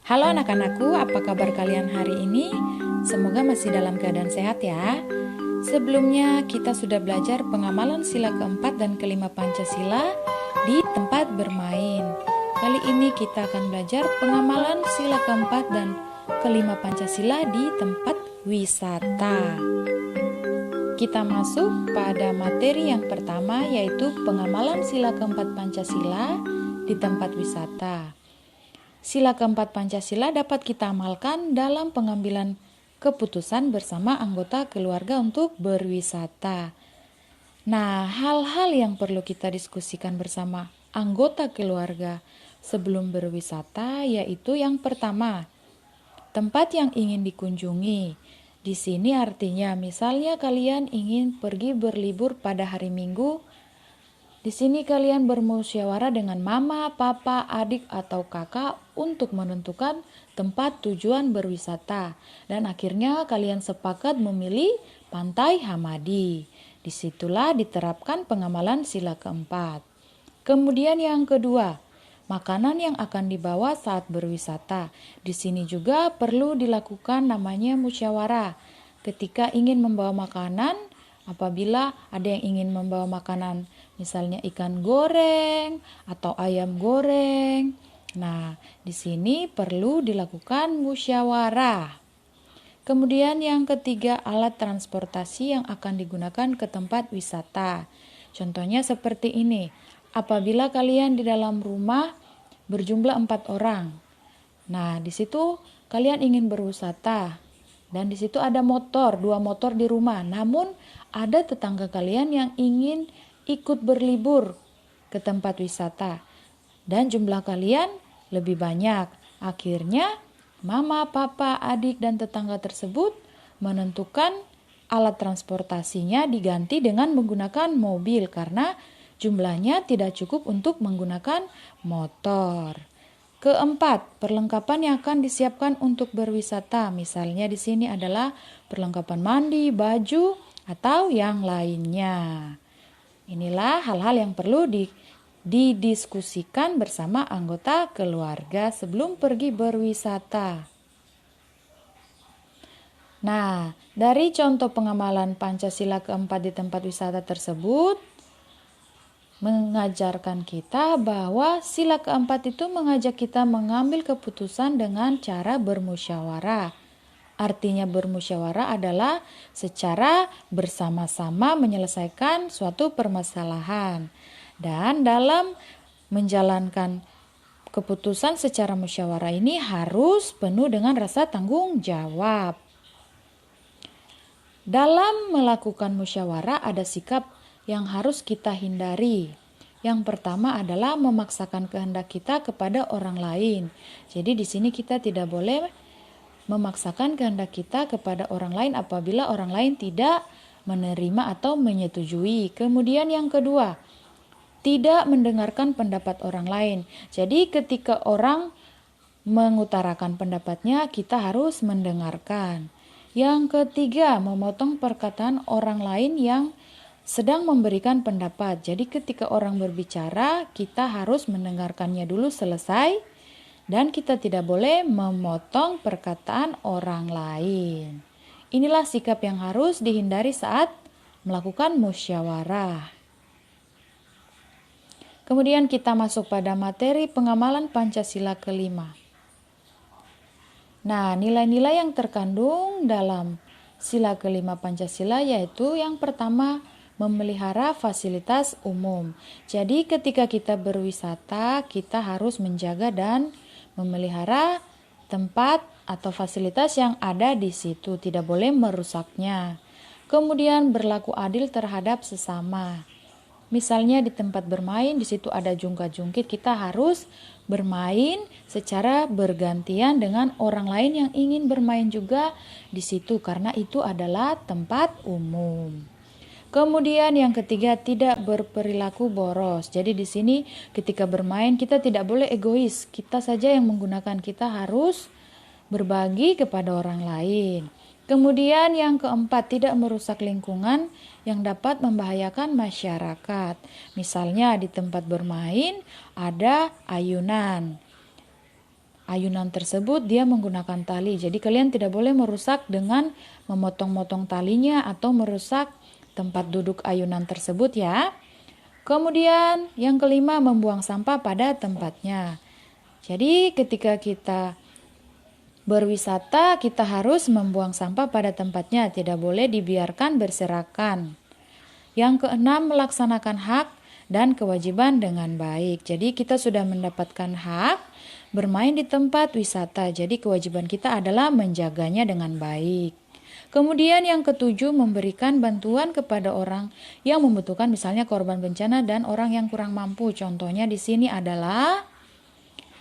Halo anak-anakku, apa kabar kalian hari ini? Semoga masih dalam keadaan sehat ya. Sebelumnya kita sudah belajar pengamalan sila keempat dan kelima Pancasila di tempat bermain. Kali ini kita akan belajar pengamalan sila keempat dan kelima Pancasila di tempat wisata. Kita masuk pada materi yang pertama, yaitu pengamalan sila keempat Pancasila di tempat wisata. Sila keempat Pancasila dapat kita amalkan dalam pengambilan keputusan bersama anggota keluarga untuk berwisata. Nah, hal-hal yang perlu kita diskusikan bersama anggota keluarga sebelum berwisata yaitu yang pertama, tempat yang ingin dikunjungi. Di sini artinya misalnya kalian ingin pergi berlibur pada hari Minggu. Di sini kalian bermusyawarah dengan mama, papa, adik, atau kakak untuk menentukan tempat tujuan berwisata. Dan akhirnya kalian sepakat memilih Pantai Hamadi. Disitulah diterapkan pengamalan sila keempat. Kemudian yang kedua, makanan yang akan dibawa saat berwisata. Di sini juga perlu dilakukan namanya musyawarah. Ketika ingin membawa makanan, apabila ada yang ingin membawa makanan, misalnya ikan goreng atau ayam goreng. Nah, di sini perlu dilakukan musyawarah. Kemudian yang ketiga, alat transportasi yang akan digunakan ke tempat wisata. Contohnya seperti ini. Apabila kalian di dalam rumah berjumlah 4 orang. Nah, di situ kalian ingin berwisata. Dan di situ ada motor, 2 motor di rumah. Namun ada tetangga kalian yang ingin ikut berlibur ke tempat wisata. Dan jumlah kalian lebih banyak. Akhirnya mama, papa, adik, dan tetangga tersebut menentukan alat transportasinya diganti dengan menggunakan mobil karena jumlahnya tidak cukup untuk menggunakan motor. Keempat, perlengkapan yang akan disiapkan untuk berwisata. Misalnya di sini adalah perlengkapan mandi, baju, atau yang lainnya. Inilah hal-hal yang perlu didiskusikan bersama anggota keluarga sebelum pergi berwisata. Nah, dari contoh pengamalan Pancasila keempat di tempat wisata tersebut, mengajarkan kita bahwa sila keempat itu mengajak kita mengambil keputusan dengan cara bermusyawarah. Artinya bermusyawarah adalah secara bersama-sama menyelesaikan suatu permasalahan. Dan dalam menjalankan keputusan secara musyawarah ini harus penuh dengan rasa tanggung jawab. Dalam melakukan musyawarah ada sikap yang harus kita hindari. Yang pertama adalah memaksakan kehendak kita kepada orang lain. Jadi di sini kita tidak boleh memaksakan kehendak kita kepada orang lain apabila orang lain tidak menerima atau menyetujui. Kemudian yang kedua, tidak mendengarkan pendapat orang lain. Jadi ketika orang mengutarakan pendapatnya, kita harus mendengarkan. Yang ketiga, memotong perkataan orang lain yang sedang memberikan pendapat. Jadi ketika orang berbicara, kita harus mendengarkannya dulu selesai dan kita tidak boleh memotong perkataan orang lain. Inilah sikap yang harus dihindari saat melakukan musyawarah. Kemudian kita masuk pada materi pengamalan Pancasila kelima. Nah, nilai-nilai yang terkandung dalam sila kelima Pancasila yaitu yang pertama, memelihara fasilitas umum. Jadi ketika kita berwisata, kita harus menjaga dan memelihara tempat atau fasilitas yang ada di situ, tidak boleh merusaknya. Kemudian berlaku adil terhadap sesama. Misalnya di tempat bermain, di situ ada jungkat-jungkit, kita harus bermain secara bergantian dengan orang lain yang ingin bermain juga di situ karena itu adalah tempat umum. Kemudian yang ketiga, tidak berperilaku boros. Jadi di sini ketika bermain kita tidak boleh egois. Kita saja yang menggunakan, kita harus berbagi kepada orang lain. Kemudian yang keempat, tidak merusak lingkungan yang dapat membahayakan masyarakat. Misalnya di tempat bermain ada ayunan. ayunan tersebut dia menggunakan tali. Jadi kalian tidak boleh merusak dengan memotong-motong talinya atau merusak tempat duduk ayunan tersebut ya. Kemudian yang kelima, membuang sampah pada tempatnya. Jadi ketika kita berwisata, kita harus membuang sampah pada tempatnya, tidak boleh dibiarkan berserakan. Yang keenam, melaksanakan hak dan kewajiban dengan baik. Jadi kita sudah mendapatkan hak bermain di tempat wisata. Jadi kewajiban kita adalah menjaganya dengan baik. Kemudian yang ketujuh, memberikan bantuan kepada orang yang membutuhkan, misalnya korban bencana dan orang yang kurang mampu. Contohnya di sini adalah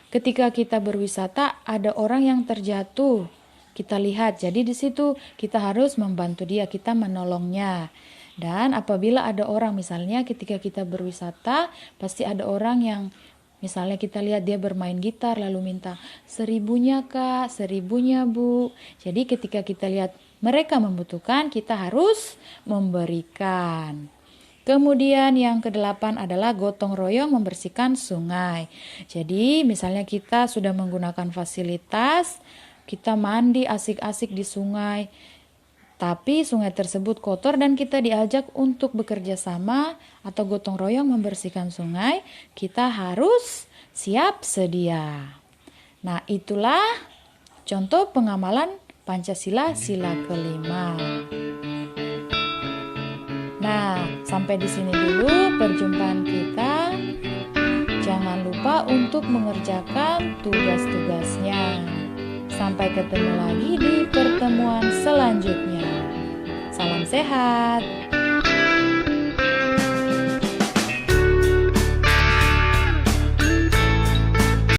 ketika kita berwisata ada orang yang terjatuh. Kita lihat, jadi di situ kita harus membantu dia, kita menolongnya. Dan apabila ada orang, misalnya ketika kita berwisata, pasti ada orang yang misalnya kita lihat dia bermain gitar lalu minta 1.000-nya Kak, 1.000-nya Bu. Jadi ketika kita lihat mereka membutuhkan, kita harus memberikan. Kemudian yang kedelapan adalah gotong royong membersihkan sungai. Jadi misalnya kita sudah menggunakan fasilitas, kita mandi asik-asik di sungai, tapi sungai tersebut kotor dan kita diajak untuk bekerja sama atau gotong royong membersihkan sungai, kita harus siap sedia. Nah, itulah contoh pengamalan Pancasila sila kelima. Nah, sampai di sini dulu perjumpaan kita. Jangan lupa untuk mengerjakan tugas-tugasnya. Sampai ketemu lagi di pertemuan selanjutnya. Salam sehat.